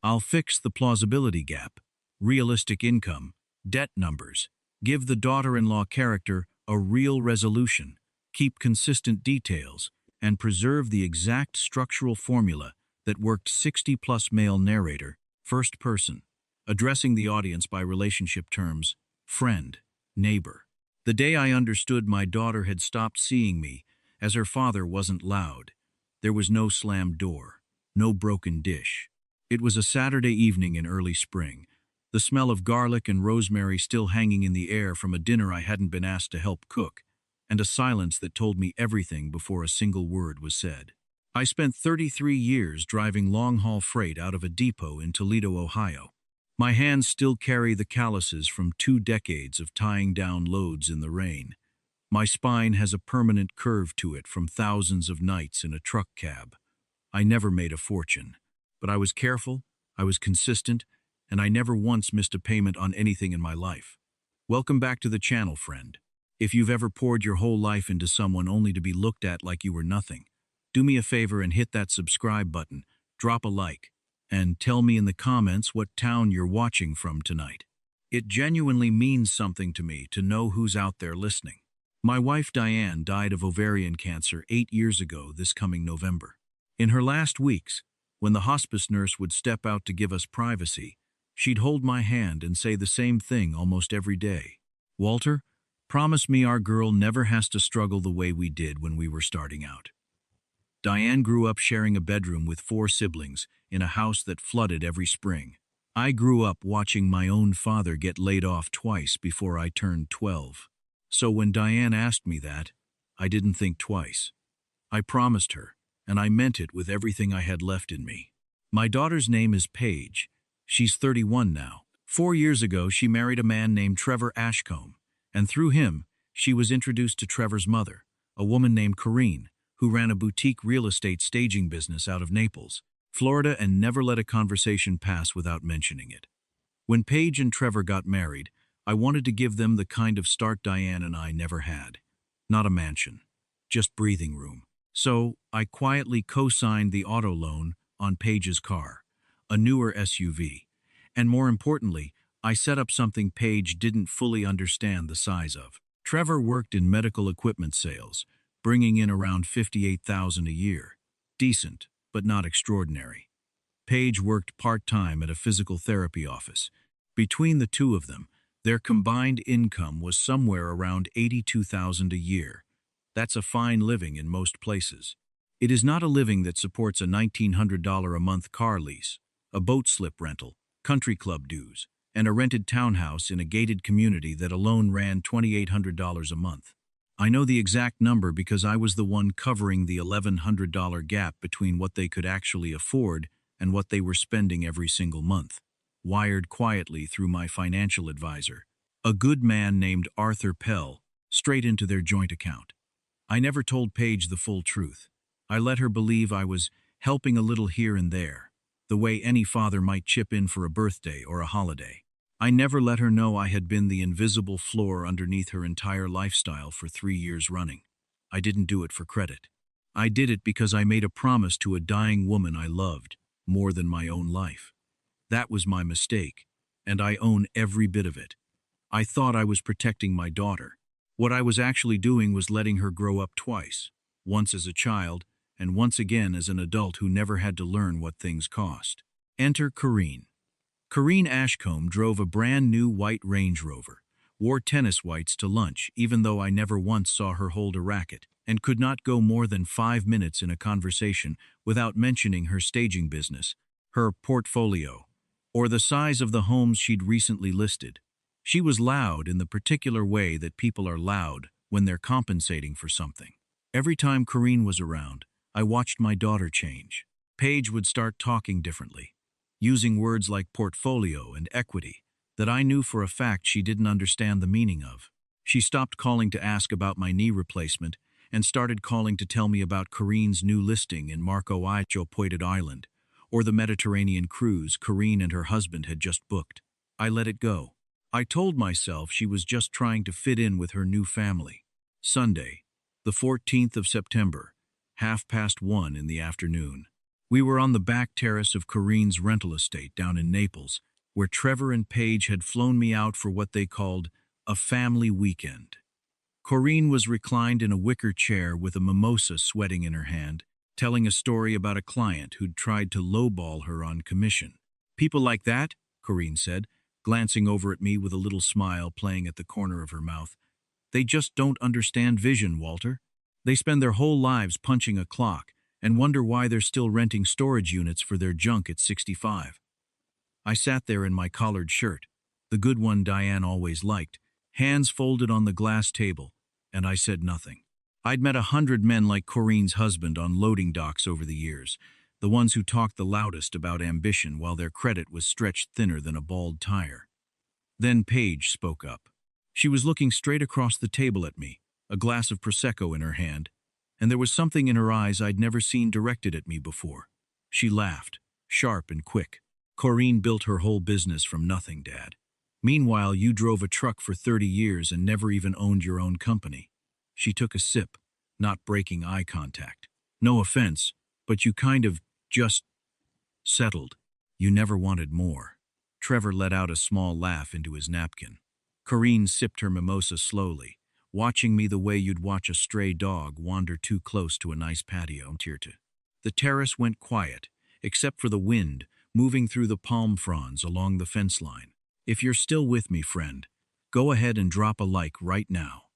I'll fix the plausibility gap, realistic income, debt numbers, give the daughter-in-law character a real resolution, keep consistent details, and preserve the exact structural formula that worked 60-plus male narrator, first person, addressing the audience by relationship terms, friend, neighbor. The day I understood my daughter had stopped seeing me, as her father wasn't loud. There was no slammed door, no broken dish. It was a Saturday evening in early spring, the smell of garlic and rosemary still hanging in the air from a dinner I hadn't been asked to help cook, and a silence that told me everything before a single word was said. I spent 33 years driving long-haul freight out of a depot in Toledo, Ohio. My hands still carry the calluses from 2 decades of tying down loads in the rain. My spine has a permanent curve to it from thousands of nights in a truck cab. I never made a fortune, but I was careful, I was consistent, and I never once missed a payment on anything in my life. Welcome back to the channel, friend. If you've ever poured your whole life into someone only to be looked at like you were nothing, do me a favor and hit that subscribe button, drop a like, and tell me in the comments what town you're watching from tonight. It genuinely means something to me to know who's out there listening. My wife Diane died of ovarian cancer 8 years ago this coming November. In her last weeks, when the hospice nurse would step out to give us privacy, she'd hold my hand and say the same thing almost every day. "Walter, promise me our girl never has to struggle the way we did when we were starting out." Diane grew up sharing a bedroom with 4 siblings in a house that flooded every spring. I grew up watching my own father get laid off twice before I turned 12. So when Diane asked me that, I didn't think twice. I promised her, and I meant it with everything I had left in me. My daughter's name is Paige. She's 31 now. 4 years ago, she married a man named Trevor Ashcombe, and through him, she was introduced to Trevor's mother, a woman named Corrine, who ran a boutique real estate staging business out of Naples, Florida, and never let a conversation pass without mentioning it. When Paige and Trevor got married, I wanted to give them the kind of start Diane and I never had. Not a mansion, just breathing room. So I quietly co-signed the auto loan on Paige's car, a newer SUV. And more importantly, I set up something Paige didn't fully understand the size of. Trevor worked in medical equipment sales, bringing in around $58,000 a year. Decent, but not extraordinary. Paige worked part-time at a physical therapy office. Between the two of them, their combined income was somewhere around $82,000 a year. That's a fine living in most places. It is not a living that supports a $1,900 a month car lease, a boat slip rental, country club dues, and a rented townhouse in a gated community that alone ran $2,800 a month. I know the exact number because I was the one covering the $1,100 gap between what they could actually afford and what they were spending every single month, wired quietly through my financial advisor, a good man named Arthur Pell, straight into their joint account. I never told Paige the full truth. I let her believe I was helping a little here and there, the way any father might chip in for a birthday or a holiday. I never let her know I had been the invisible floor underneath her entire lifestyle for 3 years running. I didn't do it for credit. I did it because I made a promise to a dying woman I loved more than my own life. That was my mistake, and I own every bit of it. I thought I was protecting my daughter. What I was actually doing was letting her grow up twice, once as a child and once again as an adult who never had to learn what things cost. Enter Corrine. Corrine Ashcombe drove a brand new white Range Rover, wore tennis whites to lunch even though I never once saw her hold a racket, and could not go more than 5 minutes in a conversation without mentioning her staging business, her portfolio, or the size of the homes she'd recently listed. She was loud in the particular way that people are loud when they're compensating for something. Every time Corrine was around, I watched my daughter change. Paige would start talking differently, using words like portfolio and equity that I knew for a fact she didn't understand the meaning of. She stopped calling to ask about my knee replacement and started calling to tell me about Corrine's new listing in Marco Icho Pointed Island, or the Mediterranean cruise Corrine and her husband had just booked. I let it go. I told myself she was just trying to fit in with her new family. Sunday, the 14th of September, 1:30 in the afternoon. We were on the back terrace of Corinne's rental estate down in Naples, where Trevor and Paige had flown me out for what they called a family weekend. Corinne was reclined in a wicker chair with a mimosa sweating in her hand, telling a story about a client who'd tried to lowball her on commission. "People like that," Corinne said, glancing over at me with a little smile playing at the corner of her mouth, "they just don't understand vision, Walter. They spend their whole lives punching a clock and wonder why they're still renting storage units for their junk at 65. I sat there in my collared shirt, the good one Diane always liked, hands folded on the glass table, and I said nothing. I'd met 100 men like Corinne's husband on loading docks over the years, the ones who talked the loudest about ambition while their credit was stretched thinner than a bald tire. Then Paige spoke up. She was looking straight across the table at me, a glass of Prosecco in her hand, and there was something in her eyes I'd never seen directed at me before. She laughed, sharp and quick. "Corinne built her whole business from nothing, Dad. Meanwhile, you drove a truck for 30 years and never even owned your own company." She took a sip, not breaking eye contact. "No offense, but you kind of just settled. You never wanted more." Trevor let out a small laugh into his napkin. Corinne sipped her mimosa slowly, watching me the way you'd watch a stray dog wander too close to a nice patio. The terrace went quiet, except for the wind moving through the palm fronds along the fence line. If you're still with me, friend, go ahead and drop a like right now.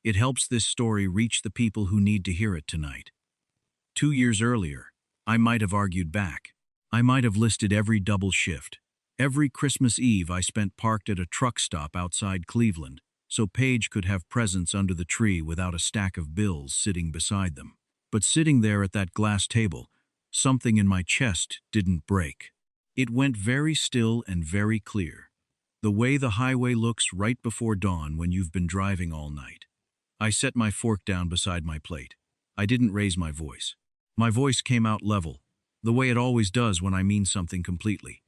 It helps this story reach the people who need to hear it tonight. 2 years earlier, I might have argued back. I might have listed every double shift. Every Christmas Eve I spent parked at a truck stop outside Cleveland, so Paige could have presents under the tree without a stack of bills sitting beside them. But sitting there at that glass table, something in my chest didn't break. It went very still and very clear, the way the highway looks right before dawn when you've been driving all night. I set my fork down beside my plate. I didn't raise my voice. My voice came out level, the way it always does when I mean something completely.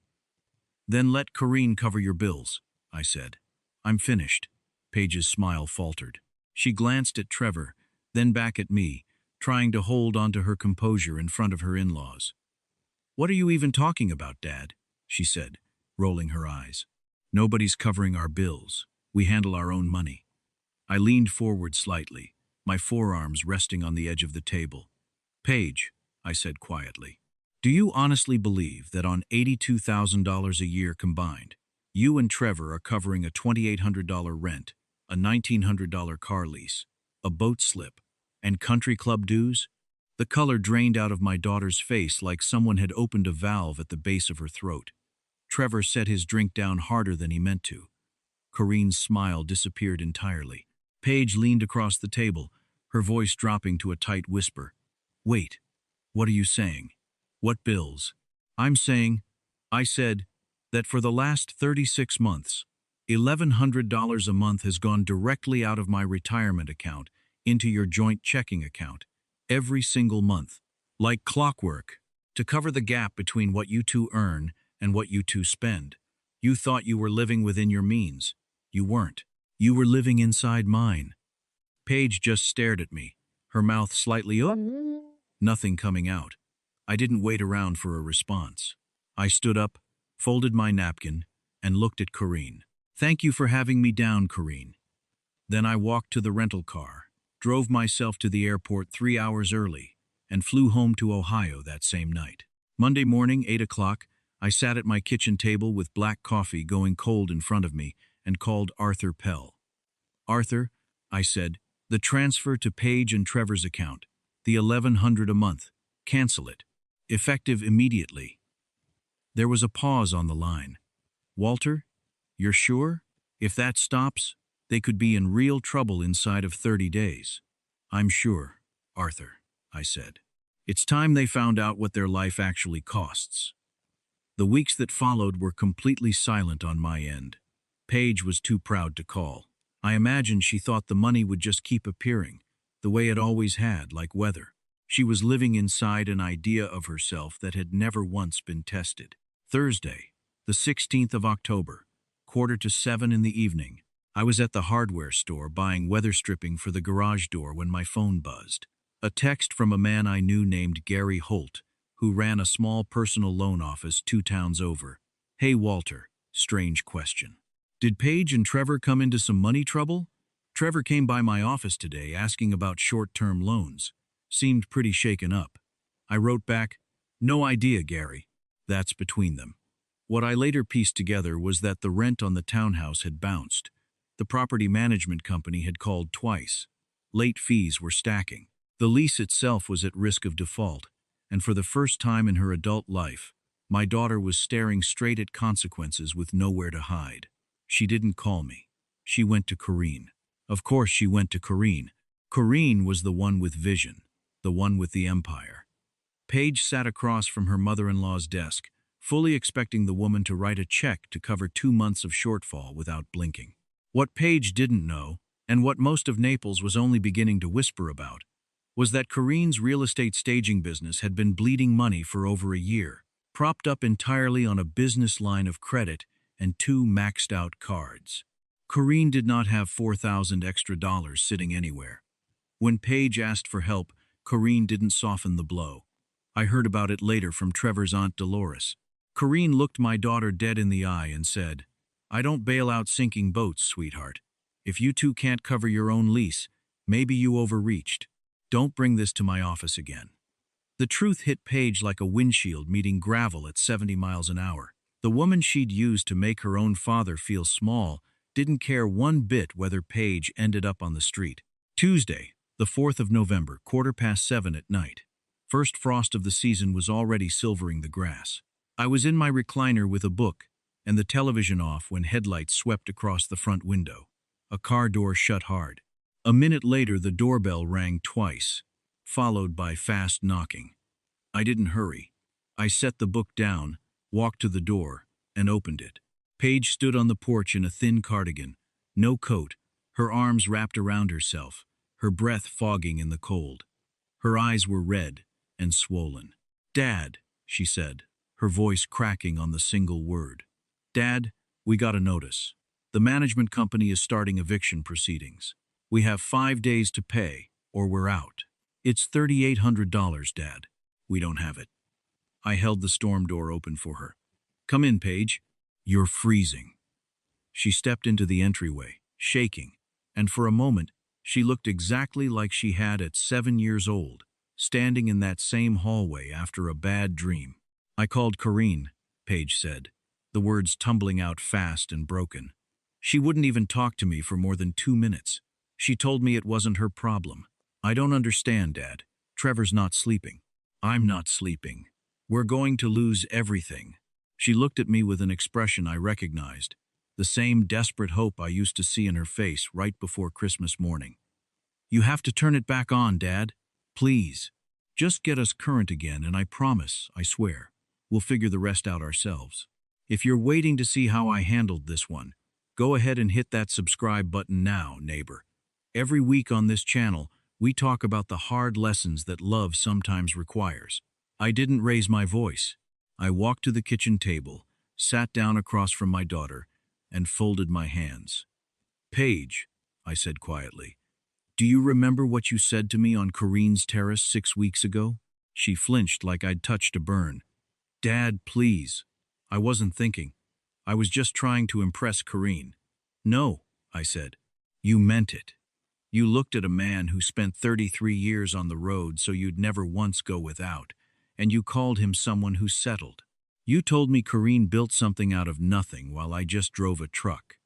"Then let Corinne cover your bills," I said. "I'm finished." Paige's smile faltered. She glanced at Trevor, then back at me, trying to hold onto her composure in front of her in-laws. "What are you even talking about, Dad?" she said, rolling her eyes. "Nobody's covering our bills. We handle our own money." I leaned forward slightly, my forearms resting on the edge of the table. "Paige," I said quietly, "do you honestly believe that on $82,000 a year combined, you and Trevor are covering a $2,800 rent, a $1,900 car lease, a boat slip, and country club dues?" The color drained out of my daughter's face like someone had opened a valve at the base of her throat. Trevor set his drink down harder than he meant to. Corinne's smile disappeared entirely. Paige leaned across the table, her voice dropping to a tight whisper. "Wait, what are you saying? What bills?" I said, that for the last 36 months, $1,100 a month has gone directly out of my retirement account into your joint checking account, every single month, like clockwork, to cover the gap between what you two earn and what you two spend. You thought you were living within your means. You weren't. You were living inside mine. Paige just stared at me, her mouth slightly open, nothing coming out. I didn't wait around for a response. I stood up, folded my napkin, and looked at Corinne. "Thank you for having me down, Corinne." Then I walked to the rental car, drove myself to the airport 3 hours early, and flew home to Ohio that same night. Monday morning, 8 o'clock, I sat at my kitchen table with black coffee going cold in front of me and called Arthur Pell. "Arthur," I said, "the transfer to Paige and Trevor's account, the $1,100 a month, cancel it. Effective immediately." There was a pause on the line. "Walter, you're sure? If that stops, they could be in real trouble inside of 30 days. "I'm sure, Arthur," I said. "It's time they found out what their life actually costs." The weeks that followed were completely silent on my end. Paige was too proud to call. I imagined she thought the money would just keep appearing, the way it always had, like weather. She was living inside an idea of herself that had never once been tested. Thursday, the 16th of October, 6:45 in the evening. I was at the hardware store buying weather stripping for the garage door when my phone buzzed. A text from a man I knew named Gary Holt, who ran a small personal loan office 2 towns over. Hey, Walter, strange question. Did Paige and Trevor come into some money trouble? Trevor came by my office today asking about short-term loans. Seemed pretty shaken up. I wrote back, no idea, Gary. That's between them. What I later pieced together was that the rent on the townhouse had bounced. The property management company had called twice. Late fees were stacking. The lease itself was at risk of default, and for the first time in her adult life, my daughter was staring straight at consequences with nowhere to hide. She didn't call me. She went to Corrine. Of course she went to Corrine. Corrine was the one with vision, the one with the empire. Paige sat across from her mother-in-law's desk, fully expecting the woman to write a check to cover 2 months of shortfall without blinking. What Paige didn't know, and what most of Naples was only beginning to whisper about, was that Corrine's real estate staging business had been bleeding money for over a year, propped up entirely on a business line of credit and 2 maxed-out cards. Corrine did not have $4,000 extra sitting anywhere. When Paige asked for help, Corrine didn't soften the blow. I heard about it later from Trevor's Aunt Dolores. Corrine looked my daughter dead in the eye and said, I don't bail out sinking boats, sweetheart. If you two can't cover your own lease, maybe you overreached. Don't bring this to my office again. The truth hit Paige like a windshield meeting gravel at 70 miles an hour. The woman she'd used to make her own father feel small didn't care one bit whether Paige ended up on the street. Tuesday, the 4th of November, 7:15 at night. First frost of the season was already silvering the grass. I was in my recliner with a book and the television off when headlights swept across the front window. A car door shut hard. A minute later, the doorbell rang twice, followed by fast knocking. I didn't hurry. I set the book down, walked to the door, and opened it. Paige stood on the porch in a thin cardigan, no coat, her arms wrapped around herself, her breath fogging in the cold. Her eyes were red and swollen. Dad, she said, her voice cracking on the single word. Dad, we got a notice. The management company is starting eviction proceedings. We have 5 days to pay, or we're out. It's $3,800, Dad. We don't have it. I held the storm door open for her. Come in, Paige. You're freezing. She stepped into the entryway, shaking, and for a moment, she looked exactly like she had at 7 years old, standing in that same hallway after a bad dream. I called Corrine, Paige said, the words tumbling out fast and broken. She wouldn't even talk to me for more than 2 minutes. She told me it wasn't her problem. I don't understand, Dad. Trevor's not sleeping. I'm not sleeping. We're going to lose everything. She looked at me with an expression I recognized, the same desperate hope I used to see in her face right before Christmas morning. You have to turn it back on, Dad. Please. Just get us current again, and I promise, I swear, we'll figure the rest out ourselves. If you're waiting to see how I handled this one, go ahead and hit that subscribe button now, neighbor. Every week on this channel, we talk about the hard lessons that love sometimes requires. I didn't raise my voice. I walked to the kitchen table, sat down across from my daughter, and folded my hands. Paige, I said quietly, do you remember what you said to me on Corrine's terrace 6 weeks ago? She flinched like I'd touched a burn. Dad, please. I wasn't thinking. I was just trying to impress Corrine. No, I said. You meant it. You looked at a man who spent 33 years on the road so you'd never once go without, and you called him someone who settled. You told me Corrine built something out of nothing while I just drove a truck.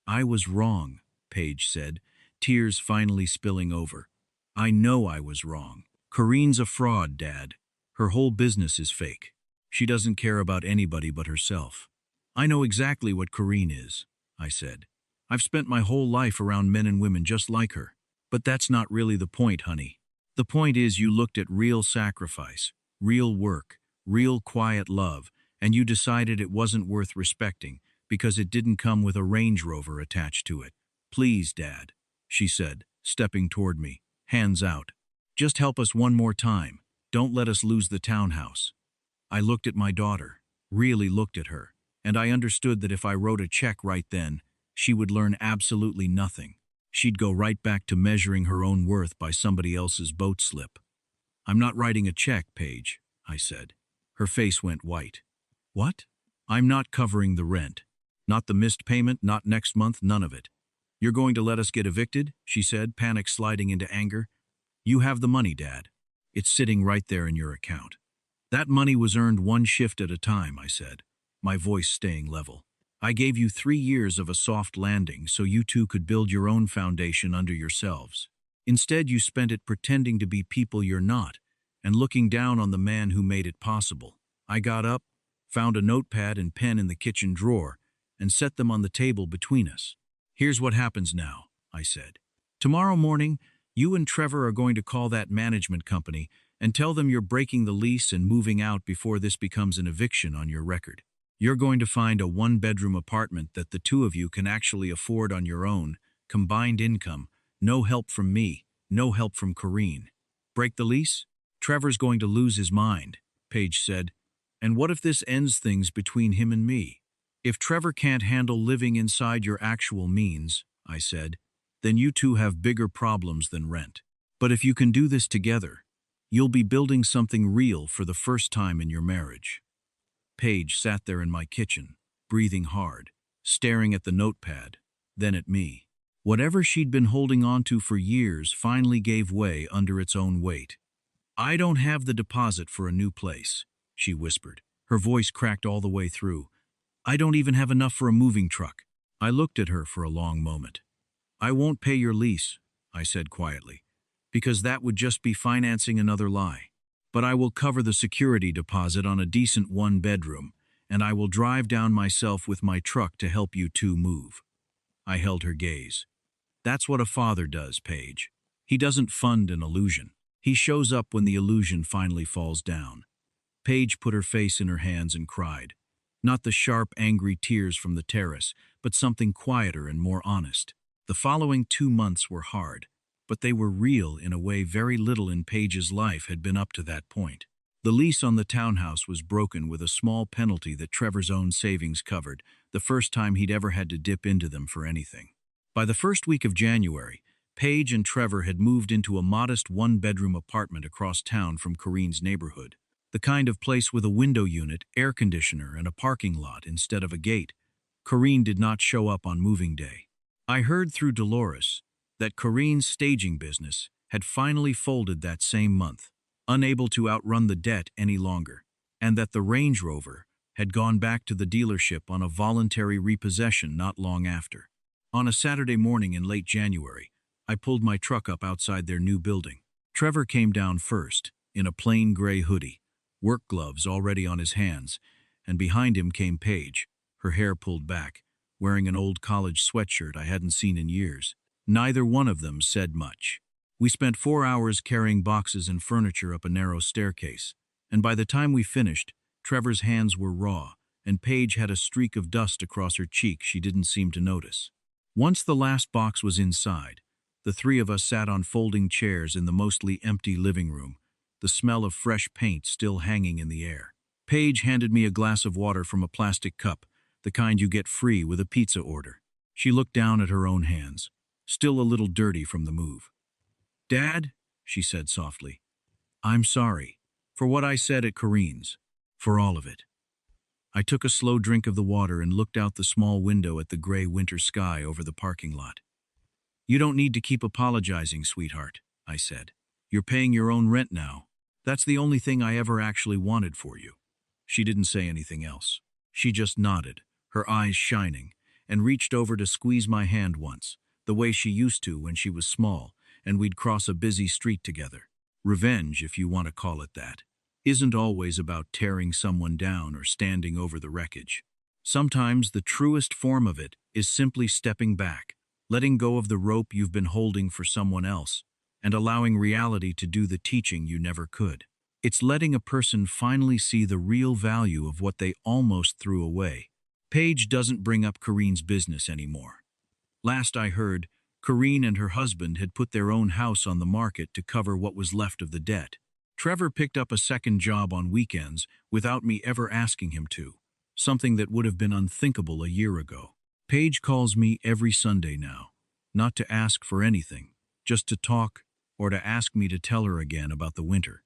I was wrong, Paige said, tears finally spilling over. I know I was wrong. Corrine's a fraud, Dad. Her whole business is fake. She doesn't care about anybody but herself. I know exactly what Corrine is, I said. I've spent my whole life around men and women just like her. But that's not really the point, honey. The point is you looked at real sacrifice, real work, real quiet love, and you decided it wasn't worth respecting because it didn't come with a Range Rover attached to it. Please, Dad, she said, stepping toward me, hands out. Just help us one more time. Don't let us lose the townhouse. I looked at my daughter, really looked at her, and I understood that if I wrote a check right then, she would learn absolutely nothing. She'd go right back to measuring her own worth by somebody else's boat slip. I'm not writing a check, Paige, I said. Her face went white. What? I'm not covering the rent. Not the missed payment, not next month, none of it. You're going to let us get evicted? She said, panic sliding into anger. You have the money, Dad. It's sitting right there in your account. That money was earned one shift at a time, I said, my voice staying level. I gave you 3 years of a soft landing so you two could build your own foundation under yourselves. Instead, you spent it pretending to be people you're not and looking down on the man who made it possible. I got up, found a notepad and pen in the kitchen drawer, and set them on the table between us. Here's what happens now, I said. Tomorrow morning, you and Trevor are going to call that management company and tell them you're breaking the lease and moving out before this becomes an eviction on your record. You're going to find a 1-bedroom apartment that the two of you can actually afford on your own, combined income, no help from me, no help from Corrine. Break the lease? Trevor's going to lose his mind, Paige said. And what if this ends things between him and me? If Trevor can't handle living inside your actual means, I said, then you two have bigger problems than rent. But if you can do this together, you'll be building something real for the first time in your marriage. Paige sat there in my kitchen, breathing hard, staring at the notepad, then at me. Whatever she'd been holding on to for years finally gave way under its own weight. I don't have the deposit for a new place, she whispered. Her voice cracked all the way through. I don't even have enough for a moving truck. I looked at her for a long moment. I won't pay your lease, I said quietly, because that would just be financing another lie. But I will cover the security deposit on a decent 1-bedroom, and I will drive down myself with my truck to help you two move. I held her gaze. That's what a father does, Paige. He doesn't fund an illusion. He shows up when the illusion finally falls down. Paige put her face in her hands and cried. Not the sharp, angry tears from the terrace, but something quieter and more honest. The following 2 months were hard, but they were real in a way very little in Paige's life had been up to that point. The lease on the townhouse was broken with a small penalty that Trevor's own savings covered, the first time he'd ever had to dip into them for anything. By the first week of January, Paige and Trevor had moved into a modest 1-bedroom apartment across town from Corrine's neighborhood, the kind of place with a window unit, air conditioner, and a parking lot instead of a gate. Corrine did not show up on moving day. I heard through Dolores that Corrine's staging business had finally folded that same month, unable to outrun the debt any longer, and that the Range Rover had gone back to the dealership on a voluntary repossession not long after. On a Saturday morning in late January, I pulled my truck up outside their new building. Trevor came down first, in a plain gray hoodie, work gloves already on his hands, and behind him came Paige, her hair pulled back, wearing an old college sweatshirt I hadn't seen in years. Neither one of them said much. We spent 4 hours carrying boxes and furniture up a narrow staircase, and by the time we finished, Trevor's hands were raw, and Paige had a streak of dust across her cheek she didn't seem to notice. Once the last box was inside, the 3 of us sat on folding chairs in the mostly empty living room, the smell of fresh paint still hanging in the air. Paige handed me a glass of water from a plastic cup, the kind you get free with a pizza order. She looked down at her own hands, still a little dirty from the move. Dad, she said softly, I'm sorry for what I said at Corrine's, for all of it. I took a slow drink of the water and looked out the small window at the gray winter sky over the parking lot. You don't need to keep apologizing, sweetheart, I said. You're paying your own rent now. That's the only thing I ever actually wanted for you. She didn't say anything else. She just nodded, her eyes shining, and reached over to squeeze my hand once, the way she used to when she was small, and we'd cross a busy street together. Revenge, if you want to call it that, isn't always about tearing someone down or standing over the wreckage. Sometimes the truest form of it is simply stepping back, letting go of the rope you've been holding for someone else, and allowing reality to do the teaching you never could. It's letting a person finally see the real value of what they almost threw away. Paige doesn't bring up Corrine's business anymore. Last I heard, Corrine and her husband had put their own house on the market to cover what was left of the debt. Trevor picked up a second job on weekends without me ever asking him to, something that would have been unthinkable a year ago. Paige calls me every Sunday now, not to ask for anything, just to talk or to ask me to tell her again about the winter.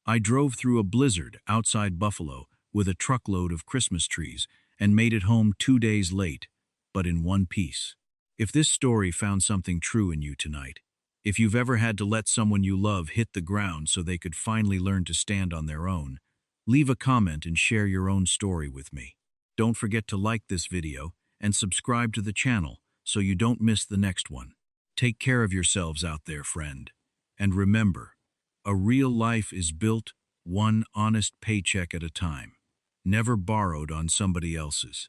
I drove through a blizzard outside Buffalo with a truckload of Christmas trees and made it home 2 days late, but in one piece. If this story found something true in you tonight, if you've ever had to let someone you love hit the ground so they could finally learn to stand on their own, leave a comment and share your own story with me. Don't forget to like this video and subscribe to the channel so you don't miss the next one. Take care of yourselves out there, friend. And remember, a real life is built one honest paycheck at a time, never borrowed on somebody else's.